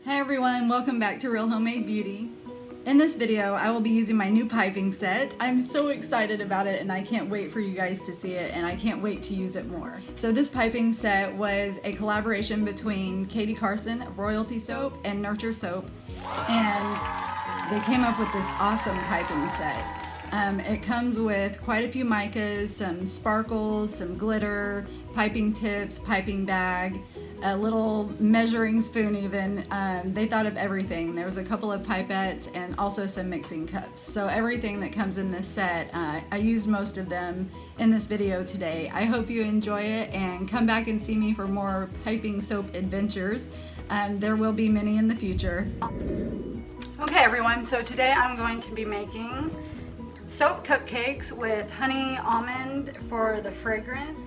Hi everyone, welcome back to Real Homemade Beauty. In this video, I will be using my new piping set. I'm so excited about it and I can't wait for you guys to see it, and I can't wait to use it more. So this piping set was a collaboration between Katie Carson of Royalty Soap and Nurture Soap, and they came up with this awesome piping set. It comes with quite a few micas, some sparkles, some glitter, piping tips, piping bag, a little measuring spoon even. They thought of everything. There was a couple of pipettes and also some mixing cups. So everything that comes in this set, I used most of them in this video today. I hope you enjoy it and come back and see me for more piping soap adventures. There will be many in the future. Okay everyone, so today I'm going to be making soap cupcakes with honey almond for the fragrance.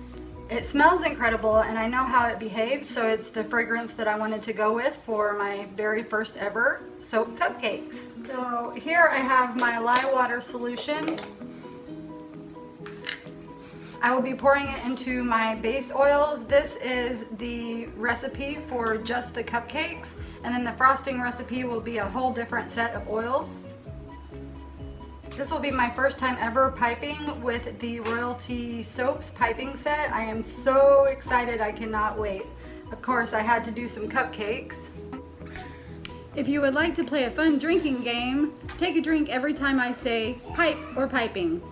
It smells incredible and I know how it behaves, so it's the fragrance that I wanted to go with for my very first ever soap cupcakes. So here I have my lye water solution. I will be pouring it into my base oils. This is the recipe for just the cupcakes, and then the frosting recipe will be a whole different set of oils. This will be my first time ever piping with the Royalty Soaps piping set. I am so excited, I cannot wait. Of course, I had to do some cupcakes. If you would like to play a fun drinking game, take a drink every time I say pipe or piping.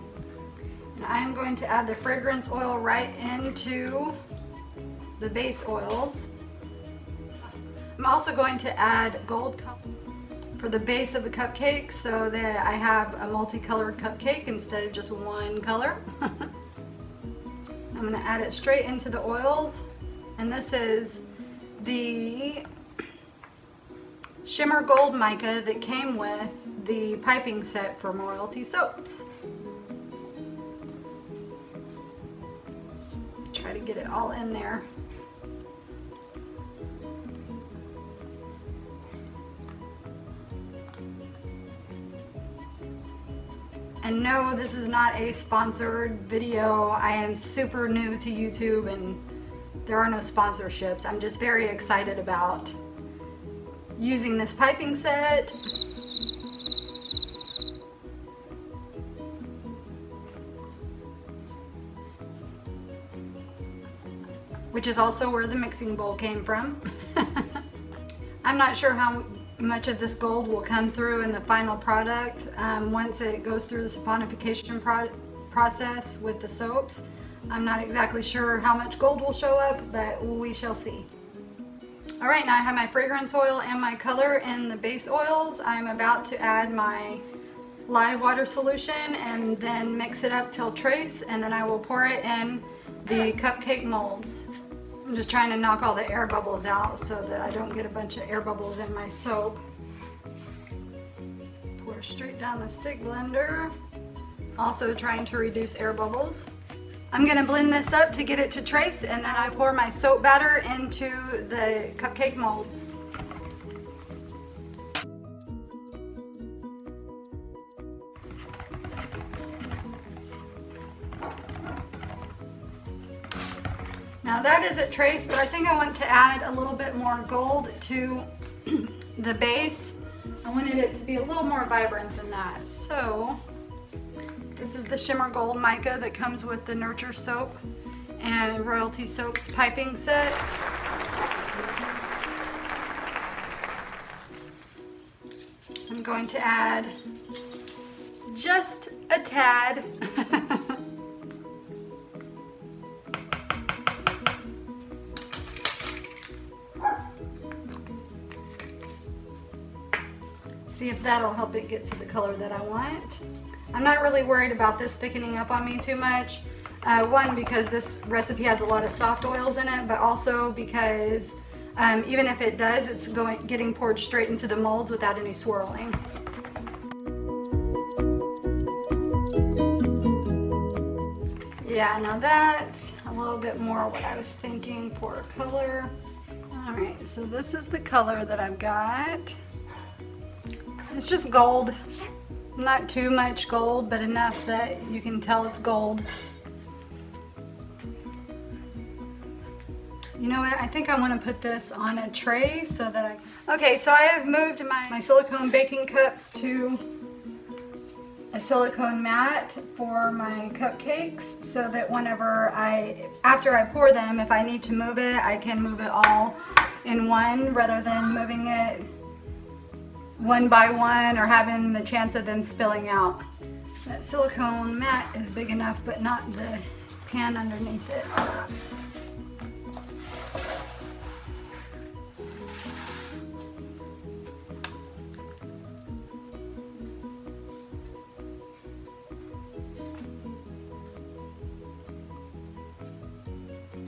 And I am going to add the fragrance oil right into the base oils. I'm also going to add gold color for the base of the cupcake so that I have a multicolored cupcake instead of just one color. I'm going to add it straight into the oils, and this is the shimmer gold mica that came with the piping set from Royalty Soaps. Try to get it all in there. And no, this is not a sponsored video. I am super new to YouTube and there are no sponsorships. I'm just very excited about using this piping set. Which is also where the mixing bowl came from. I'm not sure how much of this gold will come through in the final product once it goes through the saponification process with the soaps. I'm not exactly sure how much gold will show up, but we shall see. Alright, now I have my fragrance oil and my color in the base oils. I'm about to add my lye water solution and then mix it up till trace, and then I will pour it in the cupcake molds. I'm just trying to knock all the air bubbles out so that I don't get a bunch of air bubbles in my soap. Pour straight down the stick blender. Also trying to reduce air bubbles. I'm going to blend this up to get it to trace, and then I pour my soap batter into the cupcake molds. Now that is at trace, but I think I want to add a little bit more gold to the base. I wanted it to be a little more vibrant than that. So this is the shimmer gold mica that comes with the Nurture Soap and Royalty Soaps piping set. I'm going to add just a tad. See if that'll help it get to the color that I want. I'm not really worried about this thickening up on me too much. One, because this recipe has a lot of soft oils in it, but also because even if it does, it's getting poured straight into the molds without any swirling. Yeah, now that's a little bit more what I was thinking for color. Alright, so this is the color that I've got. It's just gold, not too much gold, but enough that you can tell it's gold. You know what, I think I want to put this on a tray so that okay, so I have moved my silicone baking cups to a silicone mat for my cupcakes so that whenever after I pour them, if I need to move it, I can move it all in one rather than moving it one by one or having the chance of them spilling out. That silicone mat is big enough, but not the pan underneath it.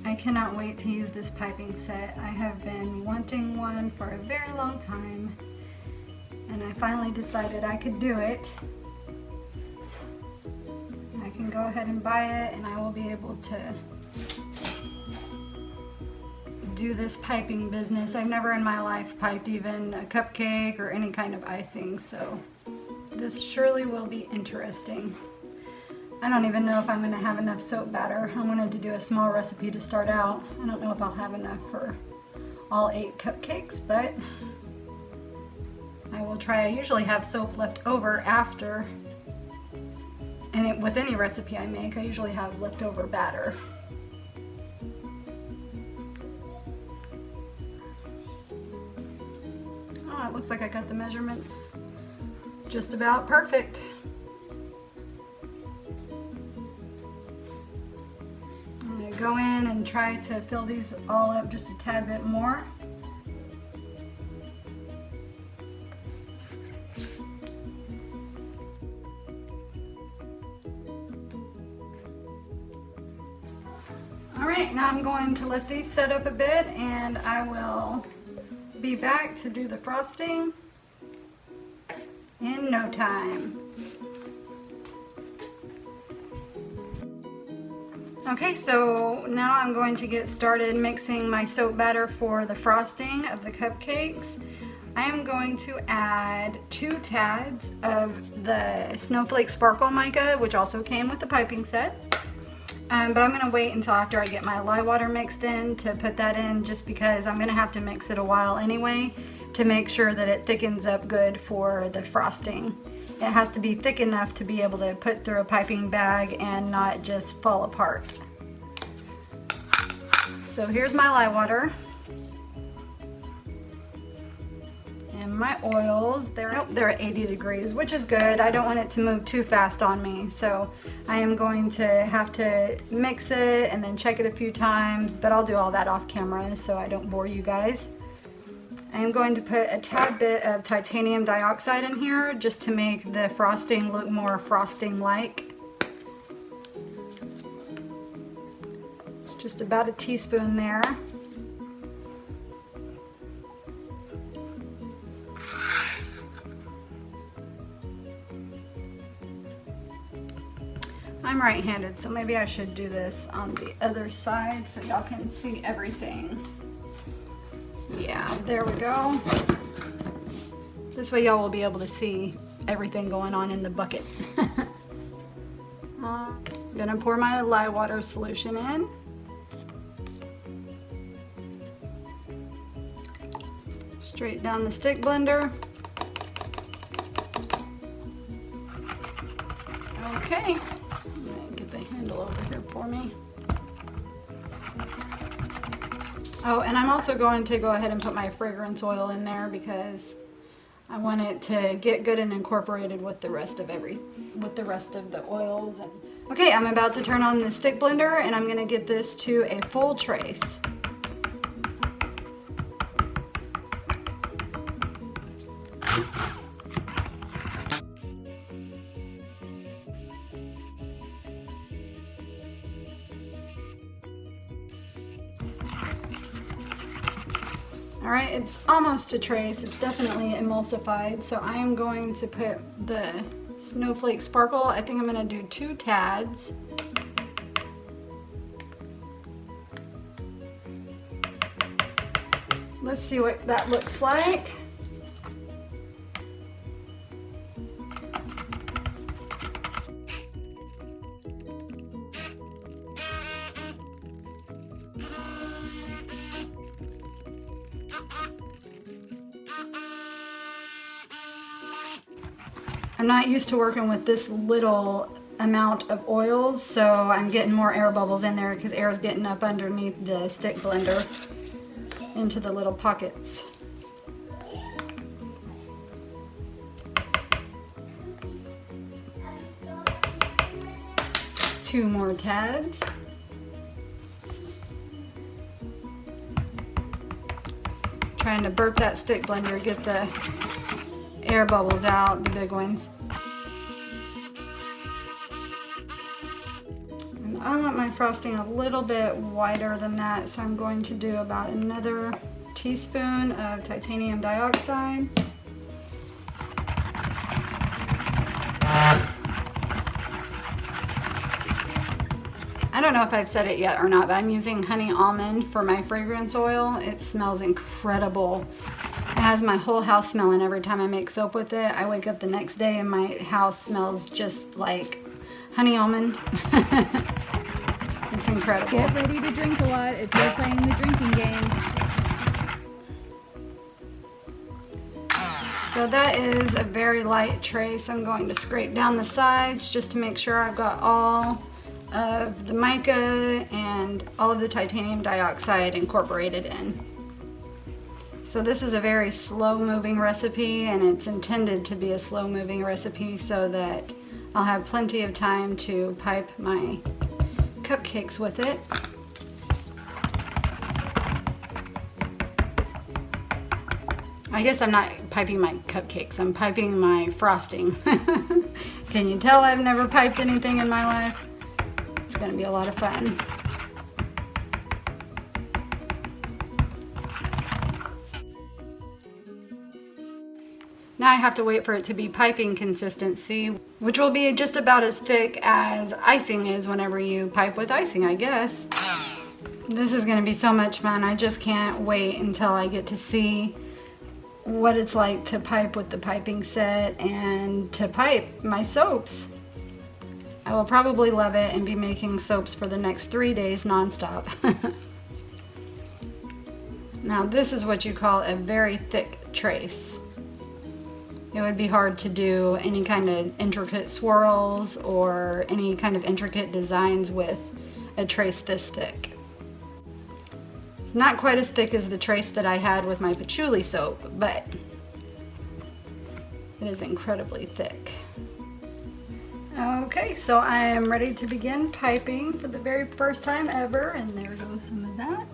I cannot wait to use this piping set. I have been wanting one for a very long time, and I finally decided I could do it. I can go ahead and buy it, and I will be able to do this piping business. I've never in my life piped even a cupcake or any kind of icing, so this surely will be interesting. I don't even know if I'm going to have enough soap batter. I wanted to do a small recipe to start out. I don't know if I'll have enough for all 8 cupcakes, but I will try. I usually have soap left over after, and with any recipe I make, I usually have leftover batter. Oh, it looks like I got the measurements just about perfect. Go in and try to fill these all up just a tad bit more. All right, now I'm going to let these set up a bit, and I will be back to do the frosting in no time. Okay, so now I'm going to get started mixing my soap batter for the frosting of the cupcakes. I am going to add 2 tads of the Snowflake Sparkle Mica, which also came with the piping set. But I'm going to wait until after I get my lye water mixed in to put that in, just because I'm going to have to mix it a while anyway to make sure that it thickens up good for the frosting. It has to be thick enough to be able to put through a piping bag and not just fall apart. So here's my lye water. And my oils, they're at 80 degrees, which is good. I don't want it to move too fast on me. So I am going to have to mix it and then check it a few times, but I'll do all that off camera so I don't bore you guys. I am going to put a tad bit of titanium dioxide in here just to make the frosting look more frosting-like. Just about a teaspoon there. I'm right-handed, so maybe I should do this on the other side so y'all can see everything. Yeah, there we go. This way y'all will be able to see everything going on in the bucket. I'm gonna pour my lye water solution in. Straight down the stick blender. Okay, get the handle over here for me. Oh, and I'm also going to go ahead and put my fragrance oil in there because I want it to get good and incorporated with the rest of the oils. And okay, I'm about to turn on the stick blender, and I'm going to get this to a full trace. Alright, it's almost a trace. It's definitely emulsified, so I am going to put the Snowflake Sparkle. I think I'm going to do 2 tads. Let's see what that looks like. I'm not used to working with this little amount of oils, so I'm getting more air bubbles in there because air is getting up underneath the stick blender into the little pockets. Two more tabs. Trying to burp that stick blender, get the air bubbles out, the big ones. And I want my frosting a little bit wider than that, so I'm going to do about another teaspoon of titanium dioxide. I don't know if I've said it yet or not, but I'm using honey almond for my fragrance oil. It smells incredible. It has my whole house smelling every time I make soap with it. I wake up the next day and my house smells just like honey almond. It's incredible. Get ready to drink a lot if you're playing the drinking game. So that is a very light trace. I'm going to scrape down the sides just to make sure I've got all of the mica and all of the titanium dioxide incorporated in. So this is a very slow moving recipe, and it's intended to be a slow moving recipe so that I'll have plenty of time to pipe my cupcakes with it. I guess I'm not piping my cupcakes, I'm piping my frosting. Can you tell I've never piped anything in my life? It's gonna be a lot of fun. Now I have to wait for it to be piping consistency, which will be just about as thick as icing is whenever you pipe with icing, I guess. This is gonna be so much fun. I just can't wait until I get to see what it's like to pipe with the piping set and to pipe my soaps. I will probably love it and be making soaps for the next 3 days nonstop. Now this is what you call a very thick trace. It would be hard to do any kind of intricate swirls or any kind of intricate designs with a trace this thick. It's not quite as thick as the trace that I had with my patchouli soap, but it is incredibly thick. Okay, so I am ready to begin piping for the very first time ever, and there goes some of that.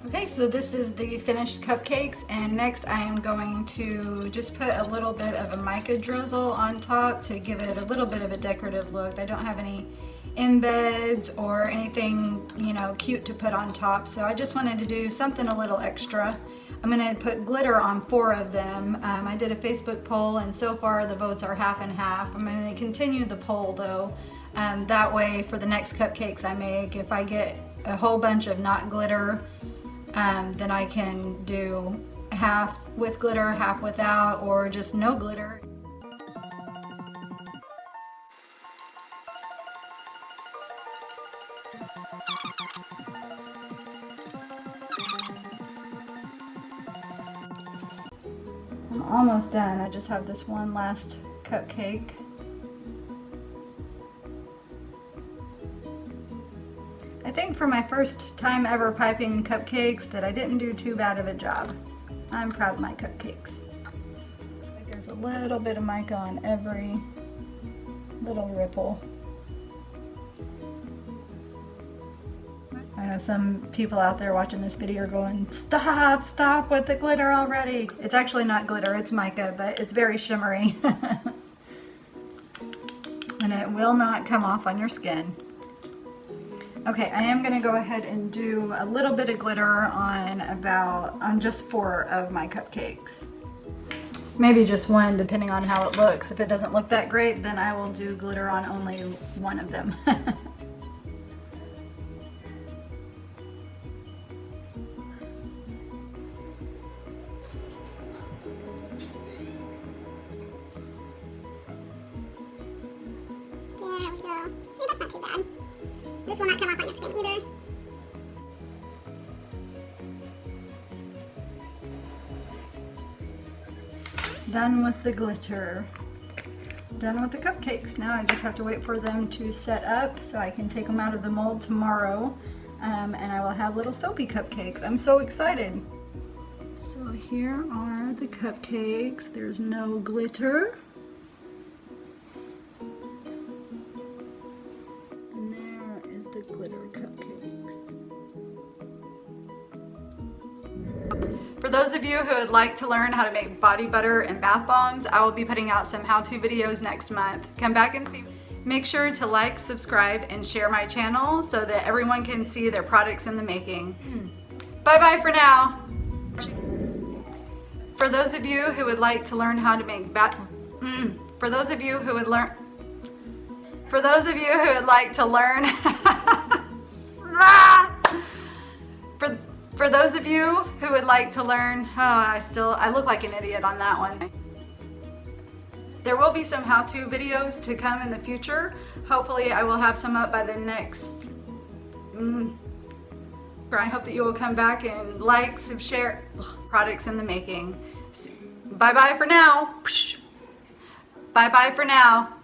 Okay, so this is the finished cupcakes, and next I am going to just put a little bit of a mica drizzle on top to give it a little bit of a decorative look. I don't have any embeds or anything, you know, cute to put on top, so I just wanted to do something a little extra. I'm gonna put glitter on 4 of them. I did a Facebook poll, and so far the votes are half and half. I'm gonna continue the poll though. That way for the next cupcakes I make, if I get a whole bunch of not glitter, then I can do half with glitter, half without, or just no glitter. I'm almost done. I just have this one last cupcake. I think for my first time ever piping cupcakes that I didn't do too bad of a job. I'm proud of my cupcakes. There's a little bit of mica on every little ripple. I know some people out there watching this video are going, stop with the glitter already. It's actually not glitter, it's mica, but it's very shimmery. And it will not come off on your skin. Okay, I am gonna go ahead and do a little bit of glitter on just 4 of my cupcakes. Maybe just one, depending on how it looks. If it doesn't look that great, then I will do glitter on only one of them. There we go. See, that's not too bad. This will not come off on your skin either. Done with the glitter. Done with the cupcakes. Now I just have to wait for them to set up so I can take them out of the mold tomorrow. And I will have little soapy cupcakes. I'm so excited. So here are the cupcakes. There's no glitter. And there is the glitter cupcakes. For those of you who would like to learn how to make body butter and bath bombs, I will be putting out some how-to videos next month. Come back and see. Make sure to like, subscribe, and share my channel so that everyone can see their products in the making. Bye-bye for now. For those of you who would like to learn how to make For those of you who would like to learn For those of you who would like to learn, I look like an idiot on that one. There will be some how-to videos to come in the future. Hopefully I will have some up by the next, I hope that you will come back and like, share products in the making. Bye-bye for now. Bye-bye for now.